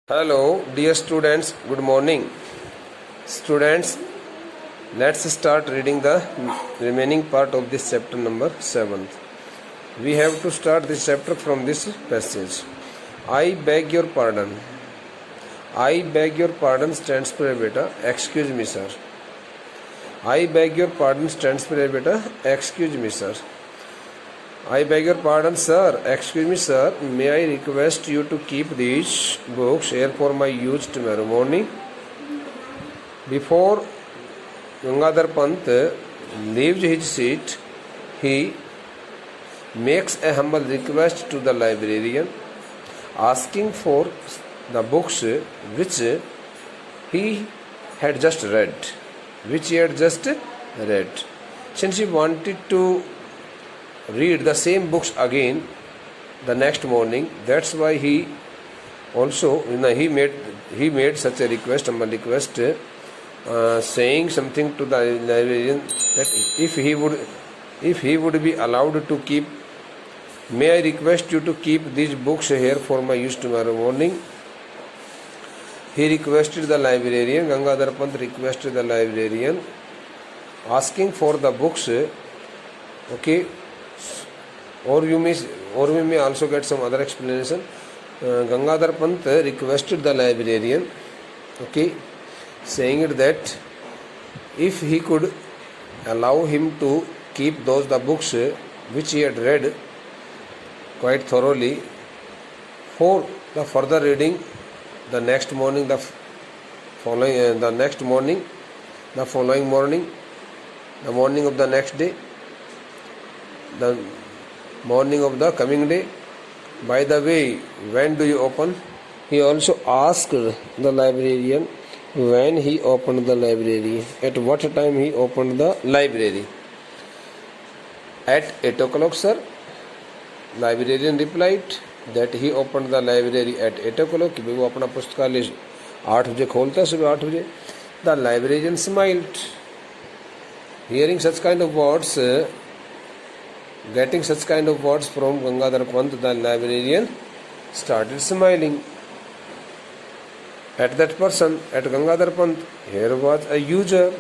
Hello, dear students. Good morning. Students, let's start reading the remaining part of this chapter number 7. We have to start this chapter from this passage. I beg your pardon. I beg your pardon stands for beta. Excuse me, sir. I beg your pardon stands for beta. Excuse me, sir. I beg your pardon, sir. Excuse me, sir. May I request you to keep these books here for my use tomorrow morning? Before Gangadhar Pant leaves his seat, he makes a humble request to the librarian, asking for the books which he had just read. Since he wanted to read the same books again the next morning, that's why he also he made such a request, saying something to the librarian that if he would be allowed to keep, may I request you to keep these books here for my use tomorrow morning. He requested the librarian, Gangadhar Pant requested the librarian, asking for the books. Okay, or we may also get some other explanation. Gangadhar Pant requested the librarian, okay, saying it that if he could allow him to keep the books which he had read quite thoroughly for the further reading the next morning, the following morning, the morning of the next day, the morning of the coming day. By the way, when do you open? He also asked the librarian when he opened the library, at what time he opened the library. At 8 o'clock, sir. Librarian replied that he opened the library at 8 o'clock. कि वो अपना पुस्तकालय 8 बजे खोलता है, सुबह 8 बजे. The librarian smiled. Hearing such kind of words, getting such kind of words from Gangadhar Pant, the librarian started smiling at that person, at Gangadhar Pant. Here was a user.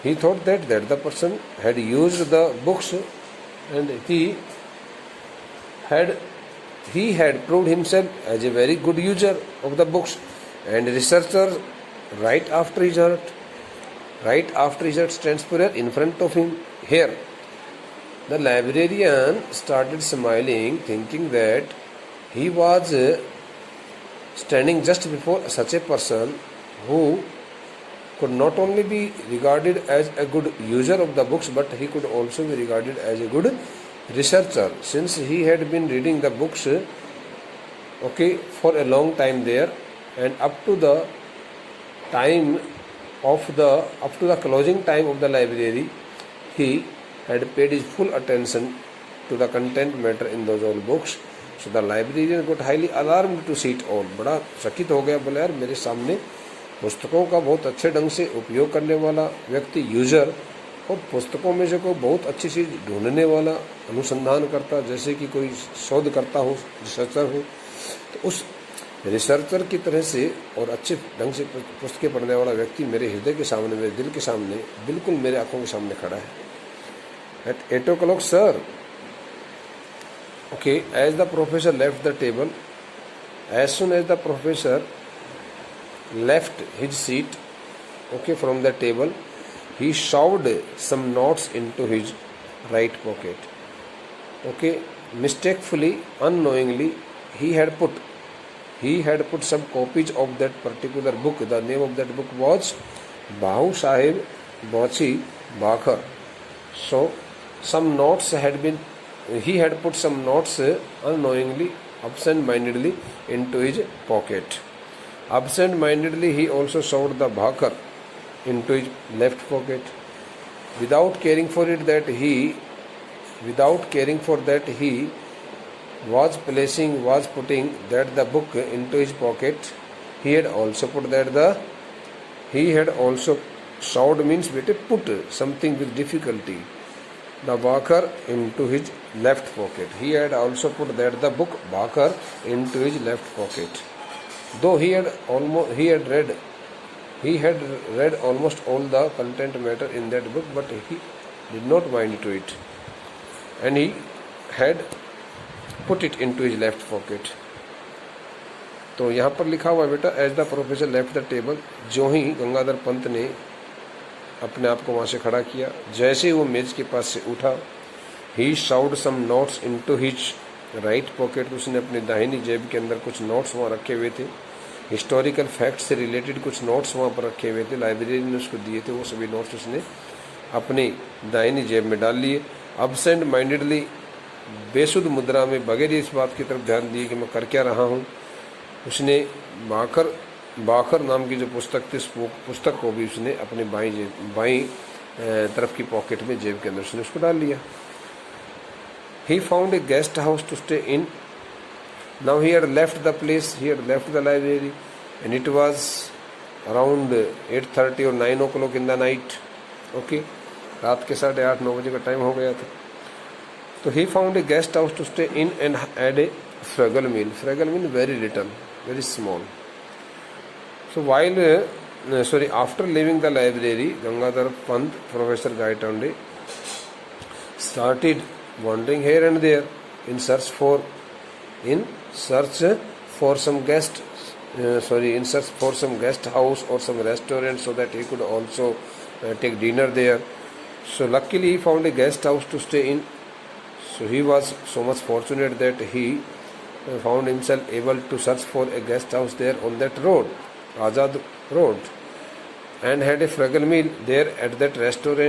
He thought that the person had used the books and he had proved himself as a very good user of the books and researcher right after his heart. Right after his heart stands for in front of him. Here, the librarian started smiling, thinking that he was standing just before such a person who could not only be regarded as a good user of the books, but he could also be regarded as a good researcher, since he had been reading the books for a long time there, and up to the closing time of the library, he had paid his full attention to the content matter in those old books. So the librarian got highly alarmed to see it all. बड़ा चकित हो गया, बोले यार मेरे सामने पुस्तकों का बहुत अच्छे ढंग से उपयोग करने वाला व्यक्ति, यूजर, और पुस्तकों में से कोई बहुत अच्छी चीज़ ढूंढने वाला, अनुसंधान करता, जैसे कि कोई शोध करता हो, रिसर्चर हो, तो उस रिसर्चर की तरह से और अच्छे ढंग से पुस्तकें पढ़ने वाला व्यक्ति मेरे हृदय के सामने, मेरे दिल के सामने, बिल्कुल मेरे आंखों के सामने खड़ा है. At 8 o'clock, sir. Okay, as the professor left the table, as soon as the professor left his seat, from the table, he shoved some notes into his right pocket. Mistakenly, unknowingly, he had put some copies of that particular book. The name of that book was Bahu Sahib Bachi Bakhar. So he had put some notes unknowingly, absent-mindedly into his pocket. Absent-mindedly, he also shoved the Bhakar into his left pocket. Without caring for that, he was putting the book into his pocket. He had also shoved means put something with difficulty. The Bakar into his left pocket. He had also put the book Bakar into his left pocket. Though he had read almost all the content matter in that book, but he did not mind to it, and he had put it into his left pocket. तो यहाँ पर लिखा हुआ बेटा, as the professor left the table, जो ही गंगाधर पंत ने अपने आप को वहाँ से खड़ा किया, जैसे वो मेज के पास से उठा, he shoved some notes into his right pocket, उसने अपनी दाहिनी जेब के अंदर कुछ नोट्स वहाँ रखे हुए थे, हिस्टोरिकल फैक्ट से रिलेटेड कुछ नोट्स वहाँ पर रखे हुए थे, लाइब्रेरी ने उसको दिए थे, वो सभी नोट्स उसने अपनी दाहिनी जेब में डाल लिए। अब्सेंट माइंडेडली, बेसुध मुद्रा में, बगैर इस बात की तरफ ध्यान दिए कि मैं कर क्या रहा हूँ, उसने बाखर नाम की जो पुस्तक थी, पुस्तक को भी उसने अपनी बाईं तरफ की पॉकेट में, जेब के अंदर उसने उसको डाल लिया। He found a guest house to stay in. Now he had left the place, he had left the library, and it was around 8:30 or 9 o'clock in the night. Okay, रात के 8:30-9 बजे का टाइम हो गया था। तो he found a guest house to stay in and had a frugal meal. Frugal meal very little, very small. So after leaving the library, Gangadhar Pant, Professor Gaitonde, started wandering here and there in search for some guest house or some restaurant, so that he could also take dinner there. So luckily he found a guest house to stay in. So he was so much fortunate that he found himself able to search for a guest house there on that road, Azad Road, and had a frugal meal there at that restaurant,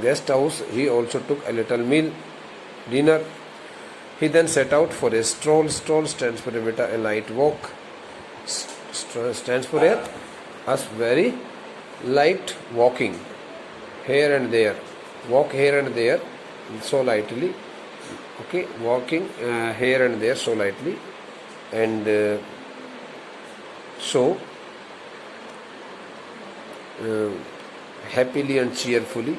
guest house. He also took a little meal, dinner. He then set out for a stroll. Stroll stands for a light walk. Stands for a very light walking here and there. Walk here and there so lightly. Okay, walking here and there so lightly, and happily and cheerfully,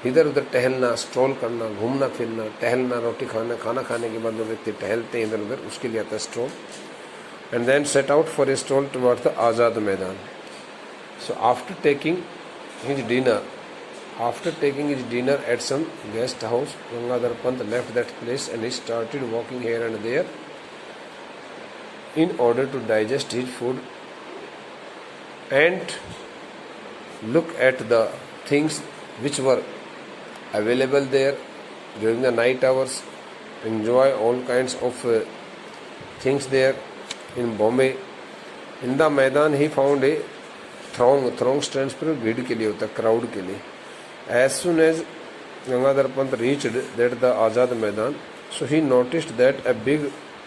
इधर उधर टहलना, stroll करना, घूमना फिरना, टहलना, रोटी खाना खाने के बाद जो व्यक्ति टहलते हैं इधर उधर, उसके लिए आता है stroll. And then set out for a stroll towards the Azad Maidan. So after taking his dinner at some guest house, Gangadhar Pant left that place and he started walking here and there in order to digest his food and look at the things which were available there during the night hours, enjoy all kinds of things there in Bombay. In the Maidan he found a throng stands for भीड़ के लिए होता है, crowd के लिए. As soon as Gangadhar Pant reached that the Azad Maidan, so he noticed that a big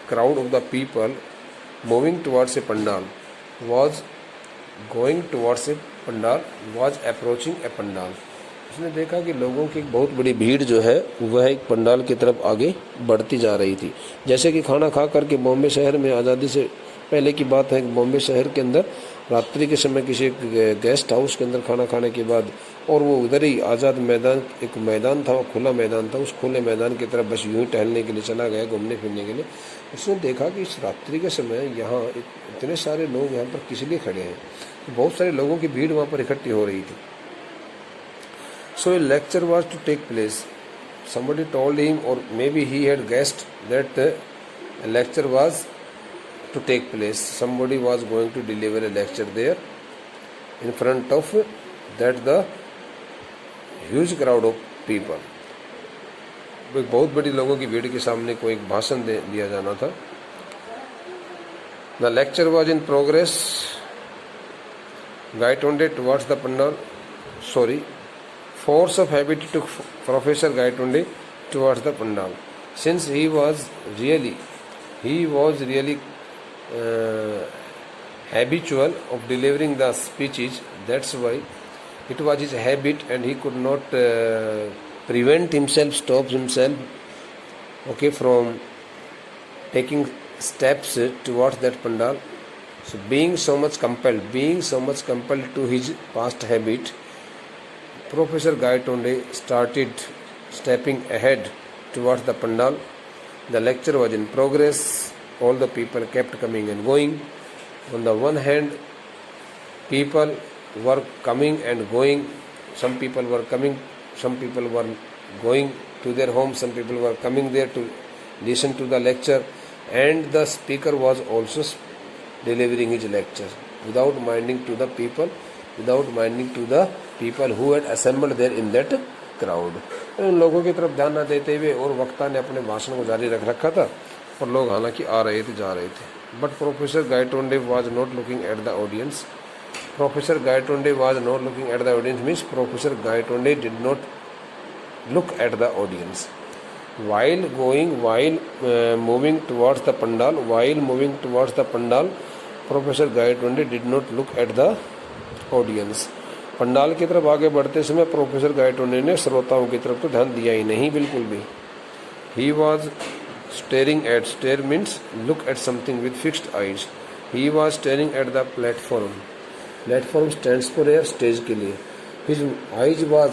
crowd of the people moving towards a pandal was approaching a pandal. उसने देखा कि लोगों की एक बहुत बड़ी भीड़ जो है वह एक पंडाल की तरफ आगे बढ़ती जा रही थी। जैसे कि खाना खा करके बॉम्बे शहर में, आज़ादी से पहले की बात है, बॉम्बे शहर के अंदर रात्रि के समय किसी गेस्ट हाउस के अंदर खाना खाने के बाद, और वो उधर ही आज़ाद मैदान, एक मैदान था, वो खुला मैदान था, उस खुले मैदान की तरफ बस यूं ही टहलने के लिए चला गया, घूमने फिरने के लिए। उसने देखा कि इस रात्रि के समय यहाँ इतने सारे लोग यहाँ पर किस लिए खड़े हैं, तो बहुत सारे लोगों की भीड़ वहाँ पर इकट्ठी हो रही थी। So a lecture was to take place. Somebody told him, or maybe he had guessed, that a lecture was to take place. Somebody was going to deliver a lecture there in front of that the huge crowd of people. बहुत बड़ी लोगों की भीड़ के सामने कोई एक भाषण दिया जाना था. The lecture was in progress. Gaitonde towards the pandal. Force of habit took Professor Gaitonde towards the pandal. Since he was really habitual of delivering the speeches, that's why it was his habit, and he could not stop himself, from taking steps towards that pandal. So being so much compelled to his past habit, Professor Gaitonde started stepping ahead towards the pandal. The lecture was in progress, all the people kept coming and going. On the one hand, people were coming and going. Some people were coming, some people were going to their home, some people were coming there to listen to the lecture, and the speaker was also delivering his lecture without minding to the people who had assembled there in that crowd. उन लोगों की तरफ ध्यान न देते हुए और वक्ता ने अपने भाषण को जारी रख रखा था, और लोग हालांकि आ रहे थे, जा रहे थे. But Professor Gaitonde was not looking at the audience. Professor Gaitonde was not looking at the audience means Professor Gaitonde did not look at the audience. While moving towards the pandal, Professor Gaitonde did not look at the audience. Pandal की तरफ आगे बढ़ते समय professor Gaitonde ने श्रोताओं की तरफ तो ध्यान दिया ही नहीं बिल्कुल भी. He was staring at, stare means look at something with fixed eyes. He was staring at the platform. Platform stands for here stage के लिए. His eyes were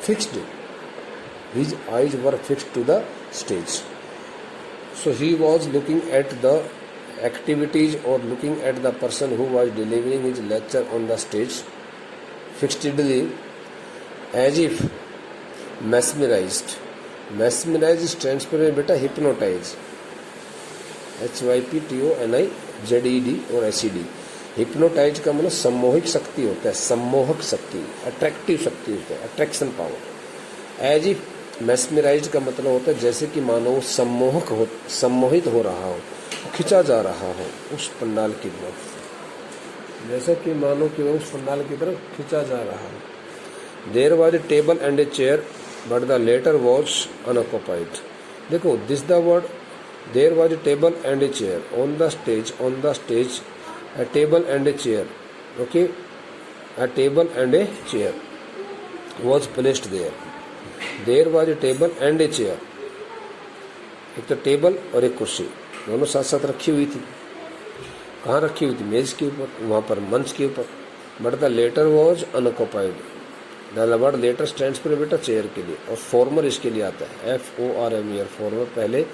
fixed. His eyes were fixed to the stage. So he was looking at the activities or looking at the person who was delivering his lecture on the stage fixedly, as if mesmerized. Mesmerized stands for beta hypnotize. HYPTONIZED और SED. Hypnotise का मतलब सम्मोहिक शक्ति होता है, सम्मोहक शक्ति, attractive शक्ति होता है, attraction power. As if mesmerize का मतलब होता है जैसे कि मानो सम्मोहित हो रहा हो, खिंचा जा रहा हो उस पंडाल की तरफ, जैसे कि मानो कि उस पंडाल की तरफ खिंचा जा रहा हो. There was a table and a chair but the latter was unoccupied. देखो this the word, there was a table and a chair on the stage a table and a chair. Okay, a table and a chair was placed there. There was a table and a chair. एक तो table और एक कुर्सी दोनों साथ साथ रखी हुई थी. कहाँ रखी हुई थी? मेज के ऊपर, वहाँ पर मंच के ऊपर. But the latter was unoccupied. The word latter stands पर बेटा चेयर के लिए, और फॉर्मर इसके लिए आता है FORMER, फॉर्मर. पहले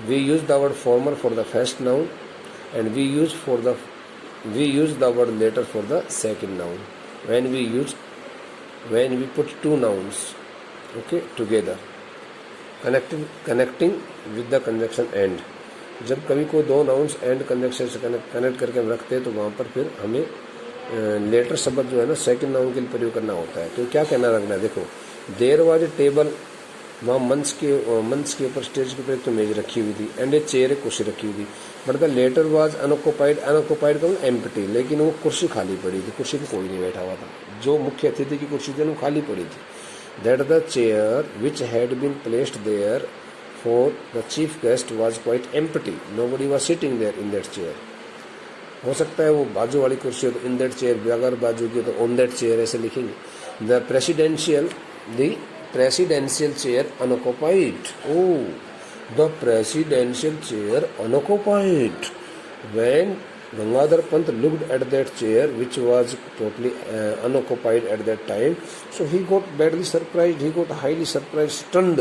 we use the word former for the first noun and we use the word later for the second noun when we put two nouns, okay, together, connecting with the conjunction and. जब कभी कोई दो nouns and conjunction से connect करके हम रखते हैं तो वहाँ पर फिर हमें लेटर शब्द जो है ना सेकंड नाउन के लिए प्रयोग करना होता है. तो क्या कहना रखना है? देखो देयर वाज ए टेबल, वहाँ मंच के ऊपर स्टेज के ऊपर एक तो मेज रखी हुई थी, एंड ए चेयर, एक कुर्सी रखी हुई थी. But the latter was unoccupied का मतलब एम्प्टी, लेकिन वो कुर्सी खाली पड़ी थी, कुर्सी पे कोई नहीं बैठा हुआ था. जो मुख्य अतिथि की कुर्सी थी वो खाली पड़ी थी. That the chair which had been placed there for the chief guest was quite empty. Nobody was sitting there in that chair. हो सकता है वो बाजू वाली कुर्सी हो तो इन दैट चेयर, अगर बाजू की तो ऑन दैट चेयर ऐसे लिखेंगे. The presidential chair unoccupied. Oh, the presidential chair unoccupied. When Gangadhar Pant looked at that chair, which was totally unoccupied at that time, so he got badly surprised. He got highly surprised, stunned.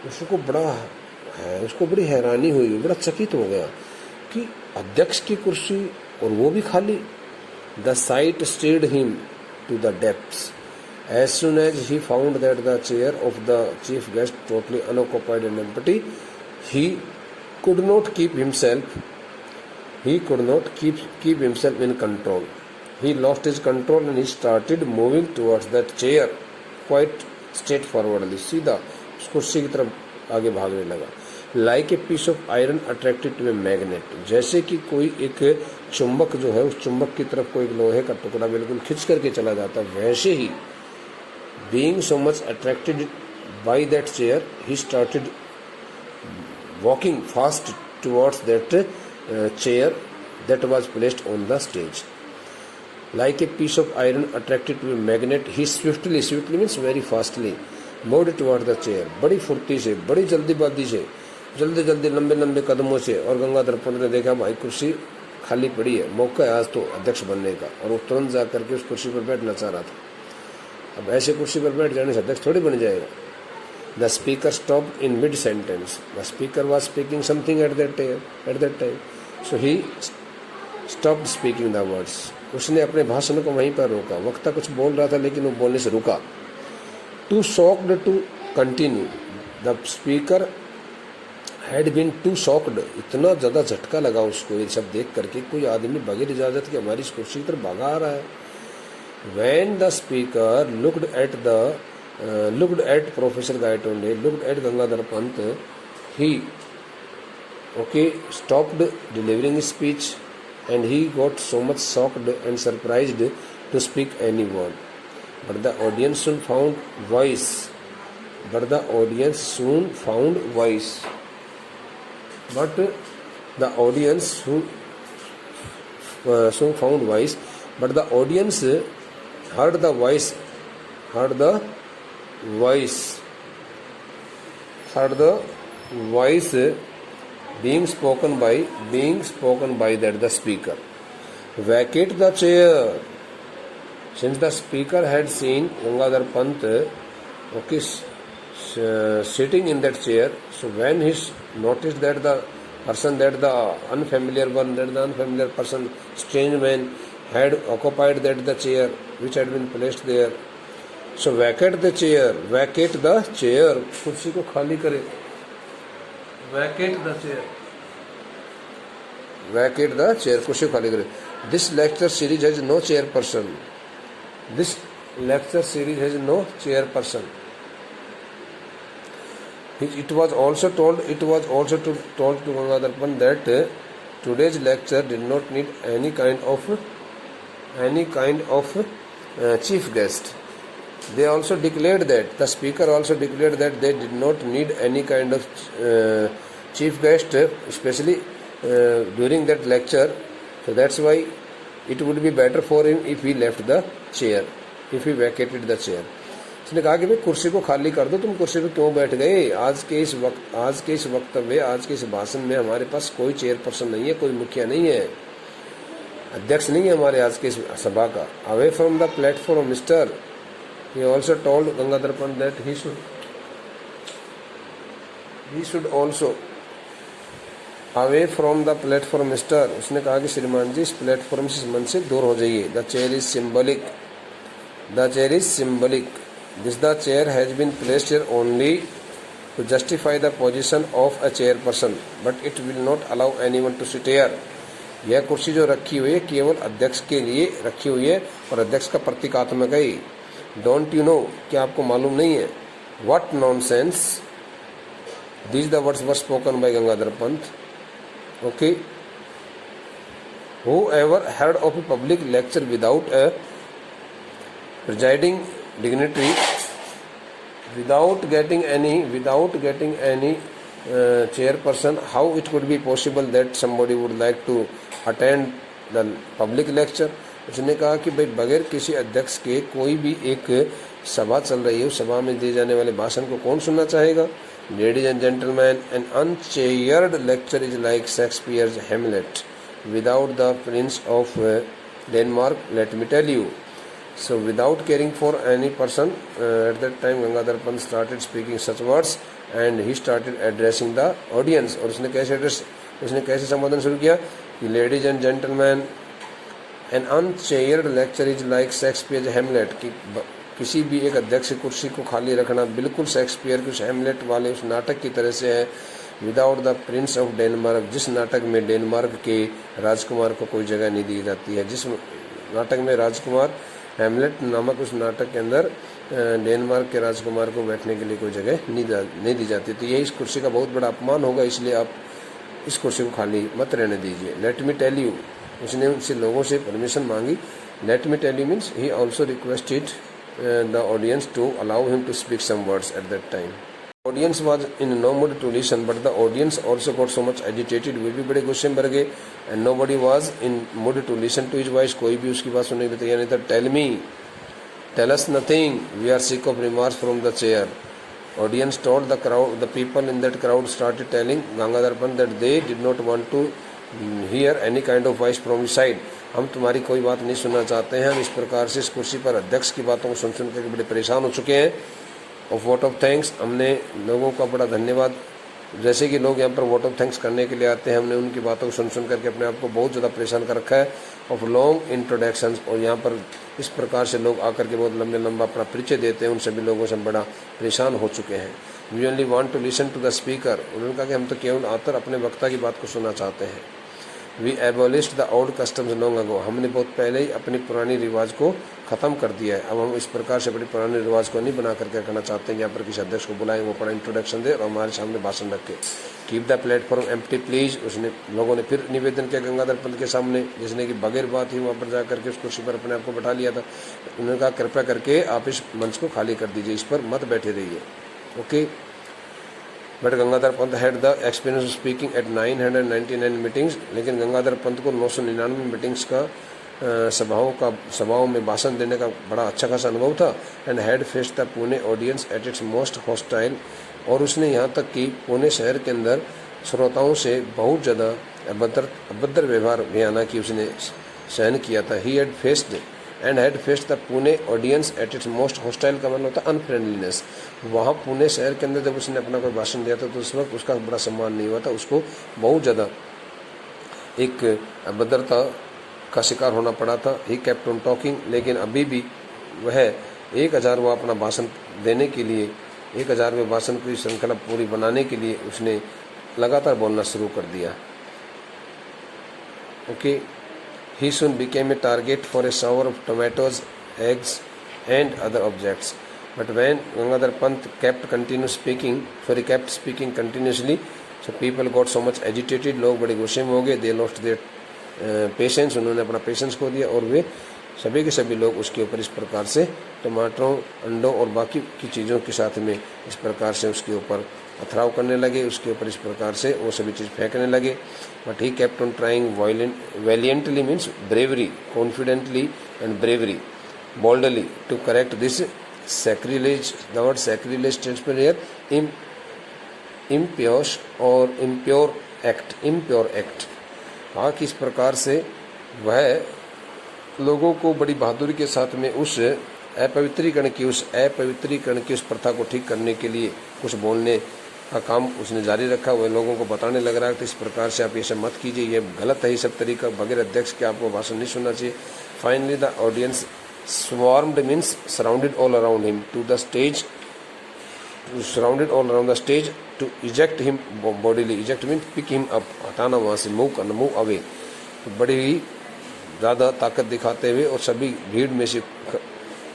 उसको बड़ी हैरानी हुई, बड़ा चकित हो गया कि अध्यक्ष की कुर्सी और वो भी खाली. The sight stirred him to the depths. As soon as he found that the chair of the chief guest totally unoccupied and empty, he could not keep himself in control. He lost his control and he started moving towards that chair quite straightforwardly. सीधा उस कुर्सी की तरफ आगे भागने लगा. Like a piece of iron attracted to a magnet. जैसे कि कोई एक चुंबक जो है उस चुंबक की तरफ कोई लोहे का टुकड़ा बिल्कुल खिंच करके चला जाता, वैसे ही being so much attracted by that chair, he started walking fast towards that chair that was placed on the stage. Like a piece of iron attracted to a magnet, he swiftly means very fastly, moved towards the chair. बड़ी फुर्ती से, बड़ी जल्दीबाजी से, जल्दी लंबे कदमों से. और गंगाधर पंत ने देखा भाई कुर्सी खाली पड़ी है, मौका है आज तो अध्यक्ष बनने का, और वो तुरंत जा करके उस कुर्सी पर बैठना चाह रहा था. अब ऐसे कुर्सी पर बैठ जाने से अध्यक्ष थोड़ी बन जाएगा. The speaker stopped in mid-sentence. The speaker was speaking something at that time. So he stopped speaking the words. उसने अपने भाषण को वहीं पर रोका. वक्ता कुछ बोल रहा था लेकिन वो बोलने से रुका. Too shocked to continue. The speaker had been too shocked. इतना ज़्यादा झटका लगा उसको ये सब देख करके. कोई आदमी बगैर इजाज़त के हमारी कुर्सी की तरफ भागा आ रहा है. When the speaker looked at Professor Gaitonde, looked at Gangadhar Pant, he stopped delivering his speech, and he got so much shocked and surprised to speak any word. But the audience soon found voice. But the audience soon found voice. But the audience heard the voice being spoken by that the speaker. Vacate the chair. Since the speaker had seen Gangadhar Pant sitting in that chair, so when he noticed that the unfamiliar person, strange man, had occupied that the chair which had been placed there, so vacate the chair. कुर्सी को खाली करे. Vacate the chair. कुर्सी को खाली करे. This lecture series has no chairperson. It was also told to Gangadhar Pant that today's lecture did not need any kind of chief guest. They also declared that the speaker also declared that they did not need any kind of chief guest, especially during that lecture. So that's why it would be better for him if he left the chair, if he vacated the chair. उसने कहा कि भाई कुर्सी को खाली कर दो, तुम कुर्सी पे क्यों बैठ गए. आज के इस वक्तव्य, आज के इस भाषण में हमारे पास कोई चेयरपर्सन नहीं है, कोई मुखिया नहीं है, अध्यक्ष नहीं है हमारे आज के इस सभा का. Away from the platform mister, he also told Gangadhar Pant that he should also away from the platform mister. उसने कहा कि श्रीमान जी इस प्लेटफॉर्म से मंच से दूर हो जाइए. The chair is symbolic. The chair has been placed here only to justify the position of a chairperson, but it will not allow anyone to sit here. यह कुर्सी जो रखी हुई है केवल अध्यक्ष के लिए रखी हुई है और अध्यक्ष का प्रतीकात्मक है. डोंट यू नो, क्या आपको मालूम नहीं है. What nonsense. These the words were spoken by Gangadhar Pant. Okay. Whoever heard of a public lecture without a presiding dignitary, without getting any chairperson, how it could be possible that somebody would like to attend the public lecture. उसने कहा कि भाई बगैर किसी अध्यक्ष के कोई भी एक सभा चल रही है, उस सभा में दिए जाने वाले भाषण को कौन सुनना चाहेगा. Ladies and gentlemen, an unchaired lecture is like Shakespeare's Hamlet without the Prince of Denmark, let me tell you. So without caring for any person, at that time Gangadhar Pant started speaking such words and he started addressing the audience. और उसने कैसे संबोधन शुरू किया कि Ladies and gentlemen, an unchaired lecture is like Shakespeare's Hamlet. कि किसी भी एक अध्यक्ष कुर्सी को खाली रखना बिल्कुल शेक्सपियर के उस हेमलेट वाले उस नाटक की तरह से है. Without the Prince of Denmark, जिस नाटक में डेनमार्क के राजकुमार को कोई जगह नहीं दी जाती है, जिस नाटक में राजकुमार हेमलेट नामक उस नाटक के अंदर डेनमार्क के राजकुमार को बैठने के लिए कोई जगह नहीं दी जाती. तो यही इस कुर्सी का बहुत बड़ा अपमान होगा, इसलिए आप इस कुर्सी को खाली मत रहने दीजिए. लेट मी टेल यू, उसने उनसे लोगों से परमिशन मांगी. Let me tell you means he also requested the audience to allow him to speak some words at that time. Audience was in no mood to listen, but the audience also got so much agitated. वे भी बड़े गुस्से में भर गए. And nobody was in mood to listen to his voice. कोई भी उसकी बात सुनने के लिए तैयार नहीं था. Tell us nothing. We are sick of remarks from the chair. Audience told the crowd. The people in that crowd started telling Gangadhar Pant that they did not want to hear any kind of voice from his side. हम तुम्हारी कोई बात नहीं सुनना चाहते हैं. हम इस प्रकार से इस कुर्सी पर अध्यक्ष की बातों को सुन कर बड़े परेशान हो चुके हैं. ऑफ वोट ऑफ थैंक्स, हमने लोगों का बड़ा धन्यवाद, जैसे कि लोग यहाँ पर वोट ऑफ थैंक्स करने के लिए आते हैं, हमने उनकी बातों को सुन करके अपने आप को बहुत ज़्यादा परेशान कर रखा है। ऑफ लॉन्ग इंट्रोडक्शंस, और यहाँ पर इस प्रकार से लोग आकर के बहुत लंबा अपना परिचय देते हैं, उन सभी लोगों से हम बड़ा परेशान हो चुके हैं। We only want to listen to the speaker, उन्होंने कहा कि हम तो केवल आकर अपने वक्ता की बात को सुनना चाहते हैं। We abolished the old customs long ago, हमने बहुत पहले ही अपनी पुरानी रिवाज को ख़त्म कर दिया है। अब हम इस प्रकार से अपनी पुराने रिवाज को नहीं बना करके रखना चाहते हैं। यहाँ पर किसी अध्यक्ष को बुलाएं, वो अपना इंट्रोडक्शन दे और हमारे सामने भाषण रख के। Keep the platform empty please, उसने लोगों ने फिर निवेदन किया गंगाधर पंत के सामने, जिसने कि बगैर बात ही वहाँ पर जा करके उस कुर्सी पर अपने आप को बैठा लिया था। उन्होंने कहा कृपया करके आप इस मंच को खाली कर दीजिए, इस पर मत बैठे रहिए। Okay, but Gangadhar Pant had the experience of speaking at 999 meetings, लेकिन गंगाधर पंत को 999 मीटिंग्स का सभाओं में भाषण देने का बड़ा अच्छा खासा अनुभव था। And had faced the Pune audience at its most hostile, और उसने यहाँ तक कि पुणे शहर के अंदर श्रोताओं से बहुत ज़्यादा अभद्र व्यवहार बयाना की उसने सहन किया था। He had faced and had faced the Pune audience at its most hostile का मतलब होता है अनफ्रेंडलीनेस। वहाँ पुणे शहर के अंदर जब उसने अपना कोई भाषण दिया था तो उस वक्त उसका बड़ा सम्मान नहीं हुआ था, उसको बहुत ज़्यादा एक अभद्रता का शिकार होना पड़ा था। ही केप्ट ऑन टॉकिंग, लेकिन अभी भी वह 1000वां अपना भाषण देने के लिए, 1000वें भाषण की श्रृंखला पूरी बनाने के लिए उसने लगातार बोलना शुरू कर दिया। Okay, he soon became a target for a shower of tomatoes, eggs and other objects. But when Gangadhar Pant kept speaking continuously, so people got so much agitated, लोग बड़े गुस्से में हो गए, they lost their patience, उन्होंने अपना patience खो दिया, और वे सभी के सभी लोग उसके ऊपर इस प्रकार से टमाटरों, अंडों और बाकी की चीज़ों के साथ में इस प्रकार से उसके ऊपर पथराव करने लगे, उसके ऊपर इस प्रकार से वो सभी चीज़ फेंकने लगे। But he kept on trying valiantly means bravery, confidently and bravery, boldly to correct this sacrilege. The word sacrilege stands for here impures और इम्प्योर एक्ट। हाँ, किस प्रकार से वह लोगों को बड़ी बहादुरी के साथ में उस अपवित्रीकरण की उस प्रथा को ठीक करने के लिए कुछ बोलने का काम उसने जारी रखा। वह लोगों को बताने लग रहा है कि इस प्रकार से आप ये सब मत कीजिए, ये गलत है, ये सब तरीका, बगैर अध्यक्ष के आपको भाषण नहीं सुनना चाहिए। Finally the audience swarmed means surrounded all around him to the stage, surrounded all around the stage to eject him bodily. Eject means pick him up, हटाना वहाँ से, मूव करना, मूव अवे। बड़ी ही ज़्यादा ताकत दिखाते हुए और सभी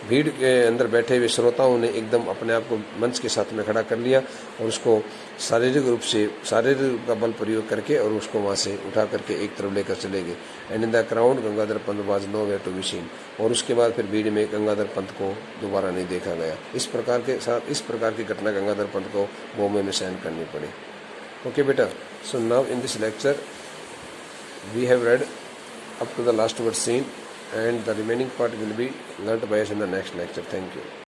भीड़ के अंदर बैठे हुए श्रोताओं ने एकदम अपने आप को मंच के साथ में खड़ा कर लिया और उसको शारीरिक का बल प्रयोग करके और उसको वहाँ से उठा करके एक तरफ लेकर चले गए। And in the crowd Gangadhar Pant was nowhere to be seen, और उसके बाद फिर भीड़ में गंगाधर पंत को दोबारा नहीं देखा गया। इस प्रकार की घटना गंगाधर पंत को बॉम्बे में सहन करनी पड़ी। ओके बेटा, so now in this lecture we have read up to the last word scene, and the remaining part will be learnt by us in the next lecture. Thank you.